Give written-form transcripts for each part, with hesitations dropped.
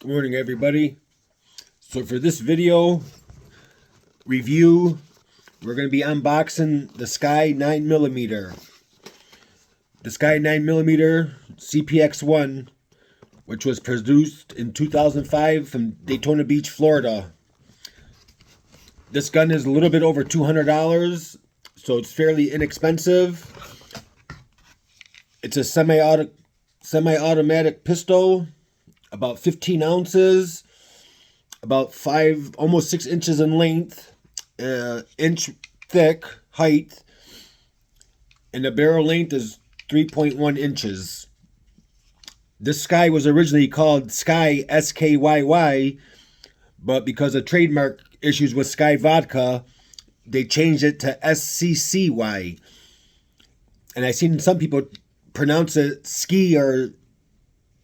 Good morning, everybody. So for this video review, we're going to be unboxing the Sccy 9mm. The Sccy 9mm CPX-1, which was produced in 2005 from Daytona Beach, Florida. This gun is a little bit over $200, so it's fairly inexpensive. It's a semi-automatic pistol, about 15 ounces, about almost 6 inches in length, inch thick height, and the barrel length is 3.1 inches. This Sccy was originally called Sccy, Sccy, but because of trademark issues with Sccy Vodka, they changed it to Sccy. And I've seen some people pronounce it Ski or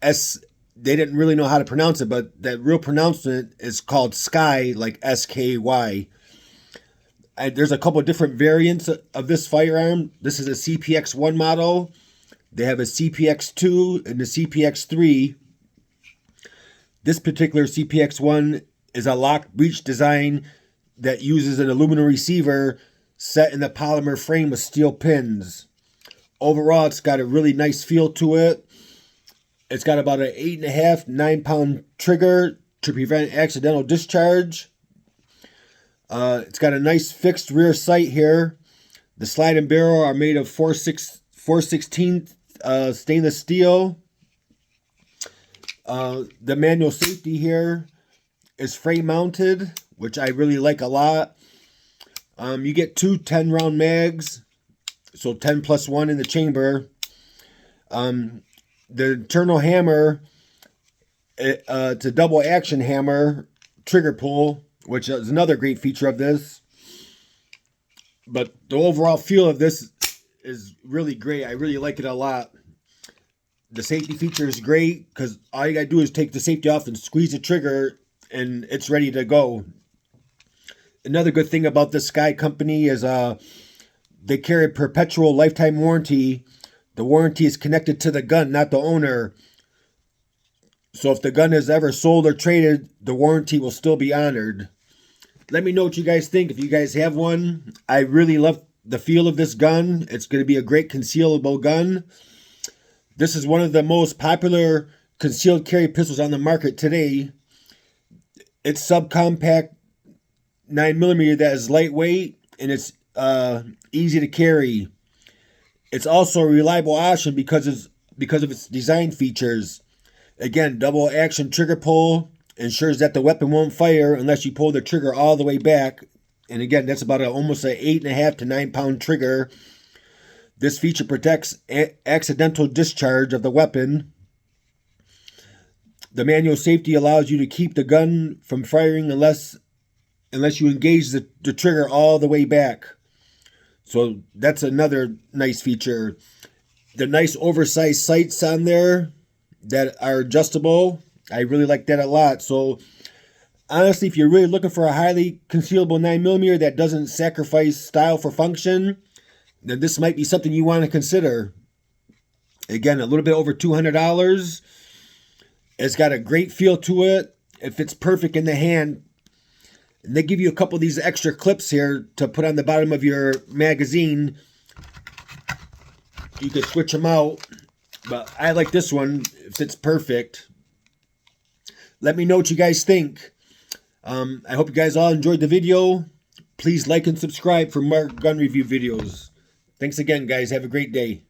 S. They didn't really know how to pronounce it, but that real pronouncement is called Sccy, like SKY. There's a couple of different variants of this firearm. This is a CPX-1 model. They have a CPX-2 and a CPX-3. This particular CPX-1 is a lock breech design that uses an aluminum receiver set in the polymer frame with steel pins. Overall, it's got a really nice feel to it. It's got about an 8.5 to 9 pound trigger to prevent accidental discharge. It's got a nice fixed rear sight here. The slide and barrel are made of 4/16 stainless steel. The manual safety here is frame mounted, which I really like a lot. You get two 10-round mags, so 10 plus 1 in the chamber. The internal hammer, it's a double action hammer, trigger pull, which is another great feature of this. But the overall feel of this is really great. I really like it a lot. The safety feature is great because all you gotta do is take the safety off and squeeze the trigger and it's ready to go. Another good thing about this Sccy company is they carry a perpetual lifetime warranty. The warranty is connected to the gun, not the owner. So if the gun is ever sold or traded, the warranty will still be honored. Let me know what you guys think if you guys have one. I really love the feel of this gun. It's going to be a great concealable gun. This is one of the most popular concealed carry pistols on the market today. It's subcompact 9mm that is lightweight and it's easy to carry. It's also a reliable option because of its design features. Again, double action trigger pull ensures that the weapon won't fire unless you pull the trigger all the way back. And again, that's about almost an 8.5 to 9 pound trigger. This feature protects accidental discharge of the weapon. The manual safety allows you to keep the gun from firing unless you engage the trigger all the way back. So that's another nice feature. The nice oversized sights on there that are adjustable. I really like that a lot. So honestly, if you're really looking for a highly concealable 9mm that doesn't sacrifice style for function, then this might be something you want to consider. Again, a little bit over $200. It's got a great feel to it. It fits perfect in the hand. And they give you a couple of these extra clips here to put on the bottom of your magazine. You could switch them out. But I like this one. It fits perfect. Let me know what you guys think. I hope you guys all enjoyed the video. Please like and subscribe for more gun review videos. Thanks again, guys. Have a great day.